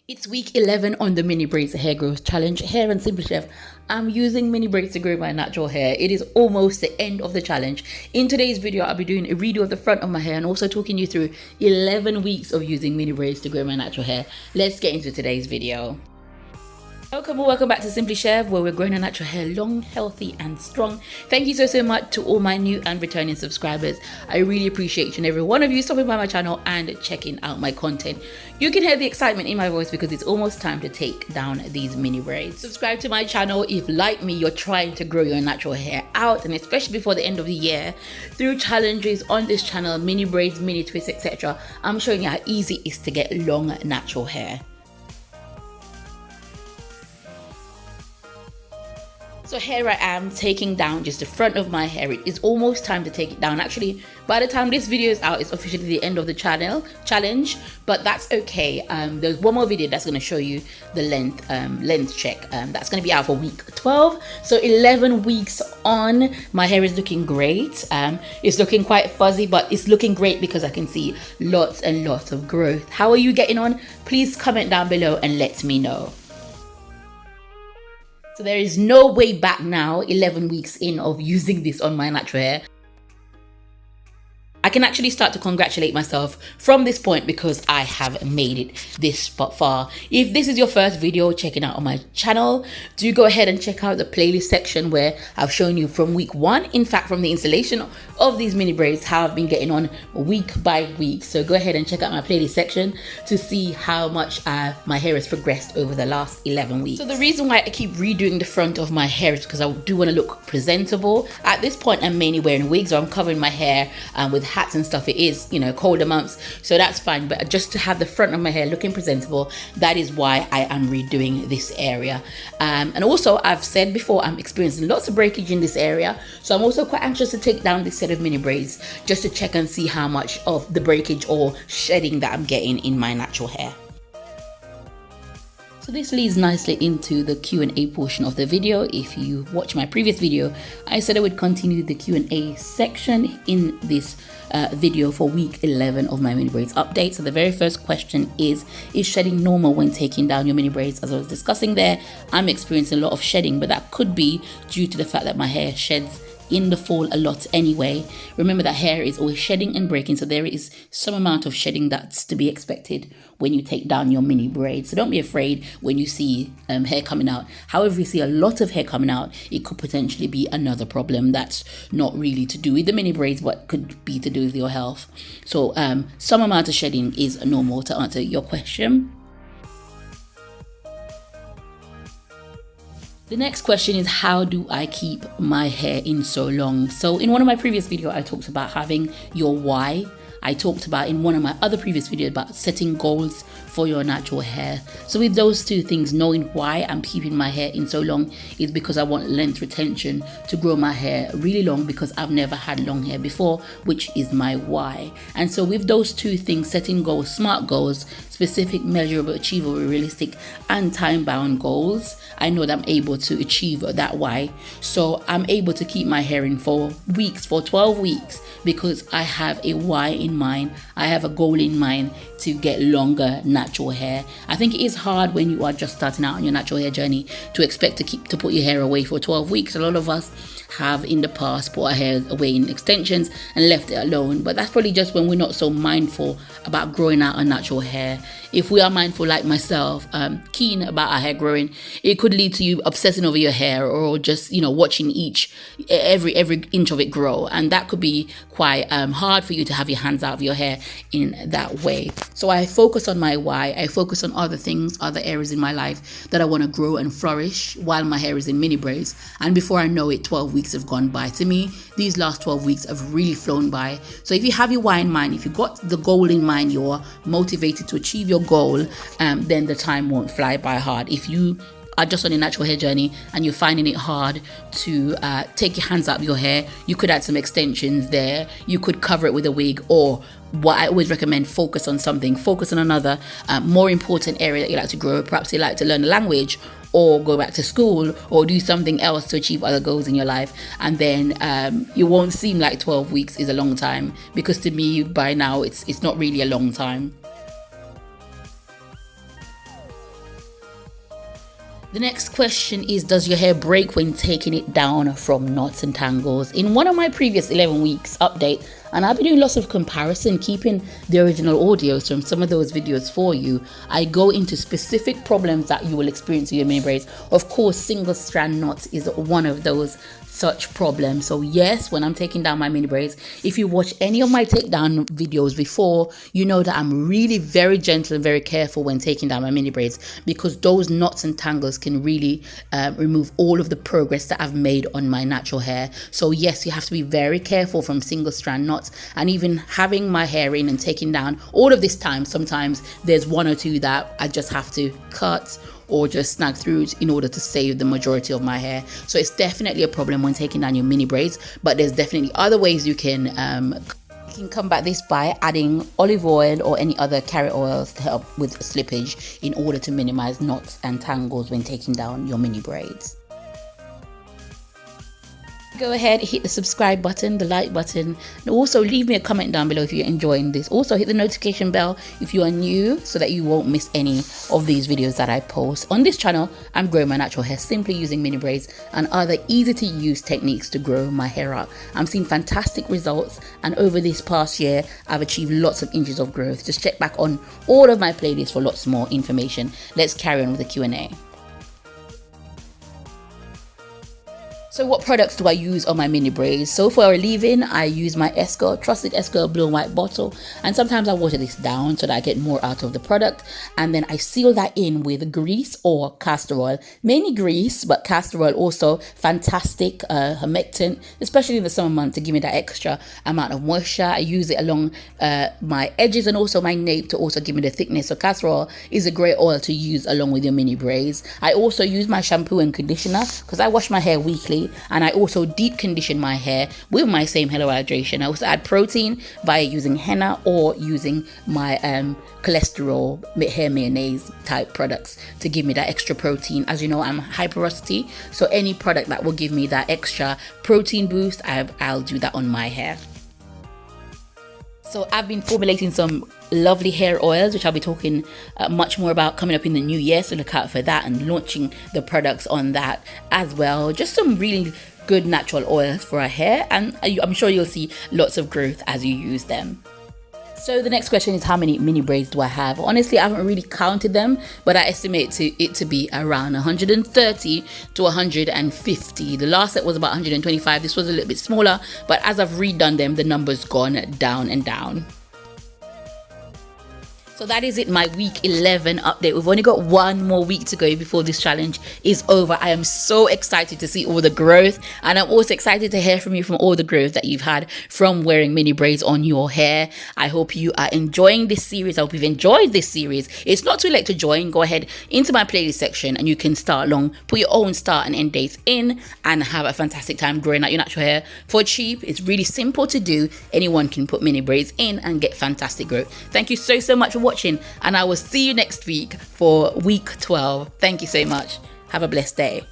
It's week 11 on the mini braids hair growth challenge here on Simply Shev. I'm using mini braids to grow my natural hair. It is almost the end of the challenge. In today's video, I'll be doing a redo of the front of my hair and also talking you through 11 weeks of using mini braids to grow my natural hair. Let's get into today's video. Welcome back to Simply Shev, where we're growing our natural hair long, healthy and strong. Thank you so much to all my new and returning subscribers. I really appreciate each and every one of you stopping by my channel and checking out my content. You can hear the excitement in my voice because it's almost time to take down these mini braids. Subscribe to my channel if, like me, you're trying to grow your natural hair out, and especially before the end of the year, through challenges on this channel, mini braids, mini twists, etc. I'm showing you how easy it is to get long natural hair. So here I am taking down just the front of my hair. It is almost time to take it down. Actually, by the time this video is out, it's officially the end of the challenge, but that's okay. There's one more video that's going to show you the length check. That's going to be out for week 12. So 11 weeks on, my hair is looking great. It's looking quite fuzzy, but it's looking great because I can see lots and lots of growth. How are you getting on? Please comment down below and let me know. So there is no way back now, 11 weeks in of using this on my natural hair. I can actually start to congratulate myself from this point because I have made it this far. If this is your first video checking out on my channel, do go ahead and check out the playlist section where I've shown you from week 1, in fact from the installation of these mini braids, how I've been getting on week by week. So go ahead and check out my playlist section to see how much my hair has progressed over the last 11 weeks. So the reason why I keep redoing the front of my hair is because I do want to look presentable. At this point, I'm mainly wearing wigs, or I'm covering my hair with hats and stuff. It is, colder months, so that's fine, but just to have the front of my hair looking presentable, that is why I am redoing this area. And also, I've said before, I'm experiencing lots of breakage in this area, so I'm also quite anxious to take down this set of mini braids just to check and see how much of the breakage or shedding that I'm getting in my natural hair. So this leads nicely into the Q&A portion of the video. If you watch my previous video, I said I would continue the Q&A section in this video for week 11 of my mini braids update. So the very first question is shedding normal when taking down your mini braids? As I was discussing there, I'm experiencing a lot of shedding, but that could be due to the fact that my hair sheds in the fall a lot anyway. Remember that hair is always shedding and breaking, so there is some amount of shedding that's to be expected when you take down your mini braids. So don't be afraid when you see hair coming out. However, if you see a lot of hair coming out, it could potentially be another problem that's not really to do with the mini braids, but could be to do with your health. So some amount of shedding is normal, to answer your question. The next question is, how do I keep my hair in so long? So in one of my previous videos, I talked about having your why. I talked about in one of my other previous videos about setting goals for your natural hair. So with those two things, knowing why I'm keeping my hair in so long is because I want length retention to grow my hair really long, because I've never had long hair before, which is my why. And so with those two things, setting goals, smart goals, specific, measurable, achievable, realistic and time-bound goals, I know that I'm able to achieve that why. So I'm able to keep my hair in for weeks, for 12 weeks, because I have a why in mind. I have a goal in mind to get longer natural hair. I think it is hard when you are just starting out on your natural hair journey to expect to put your hair away for 12 weeks. A lot of us have in the past put our hair away in extensions and left it alone, but that's probably just when we're not so mindful about growing out our natural hair. If we are mindful like myself, keen about our hair growing, it could lead to you obsessing over your hair, or just watching every inch of it grow, and that could be quite hard for you to have your hands out of your hair in that way. So I focus on my why. I focus on other things, other areas in my life that I want to grow and flourish while my hair is in mini braids, and before I know it, 12 weeks have gone by. To me, these last 12 weeks have really flown by. So if you have your why in mind, if you've got the goal in mind, you're motivated to achieve your goal, then the time won't fly by hard. If you are just on a natural hair journey and you're finding it hard to take your hands out of your hair, you could add some extensions there. You could cover it with a wig, or what I always recommend, focus on something, focus on another more important area that you like to grow. Perhaps you like to learn a language, or go back to school, or do something else to achieve other goals in your life, and then it won't seem like 12 weeks is a long time, because to me by now it's not really a long time. The next question is, does your hair break when taking it down from knots and tangles? In one of my previous 11 weeks update, and I've been doing lots of comparison, keeping the original audios from some of those videos for you, I go into specific problems that you will experience with your mini braids. Of course, single strand knots is one of those such problems. So yes, when I'm taking down my mini braids, if you watch any of my takedown videos before, you know that I'm really very gentle and very careful when taking down my mini braids, because those knots and tangles can really remove all of the progress that I've made on my natural hair. So yes, you have to be very careful from single strand knots, and even having my hair in and taking down all of this time, sometimes there's one or two that I just have to cut or just snag through in order to save the majority of my hair. So it's definitely a problem when taking down your mini braids, but there's definitely other ways you can combat this by adding olive oil or any other carrot oils to help with slippage in order to minimize knots and tangles when taking down your mini braids. Go ahead, hit the subscribe button, the like button, and also leave me a comment down below if you're enjoying this. Also hit the notification bell if you are new so that you won't miss any of these videos that I post. On this channel, I'm growing my natural hair simply using mini braids and other easy to use techniques to grow my hair out. I'm seeing fantastic results, and over this past year, I've achieved lots of inches of growth. Just check back on all of my playlists for lots more information. Let's carry on with the Q&A. So what products do I use on my mini braids? So for a leave-in, I use my trusted Esco blue and white bottle, and sometimes I water this down so that I get more out of the product, and then I seal that in with grease or castor oil. Mainly grease, but castor oil also fantastic humectant, especially in the summer months, to give me that extra amount of moisture. I use it along my edges and also my nape to also give me the thickness. So castor oil is a great oil to use along with your mini braids. I also use my shampoo and conditioner because I wash my hair weekly, and I also deep condition my hair with my same Hello Hydration. I also add protein via using henna or using my cholesterol hair mayonnaise type products to give me that extra protein. As you know, I'm high porosity, so any product that will give me that extra protein boost, I'll do that on my hair. So I've been formulating some lovely hair oils, which I'll be talking much more about coming up in the new year, so look out for that, and launching the products on that as well. Just some really good natural oils for our hair, and I'm sure you'll see lots of growth as you use them. So the next question is, how many mini braids do I have? Honestly, I haven't really counted them, but I estimate it to be around 130 to 150. The last set was about 125. This was a little bit smaller, but as I've redone them, the number's gone down and down. So that is it, my week 11 update. We've only got one more week to go before this challenge is over. I am so excited to see all the growth, and I'm also excited to hear from you from all the growth that you've had from wearing mini braids on your hair. I hope you are enjoying this series. I hope you've enjoyed this series. It's not too late to join. Go ahead into my playlist section and you can start along, put your own start and end dates in, and have a fantastic time growing out your natural hair for cheap. It's really simple to do. Anyone can put mini braids in and get fantastic growth. Thank you so much for watching, and I will see you next week for week 12. Thank you so much. Have a blessed day.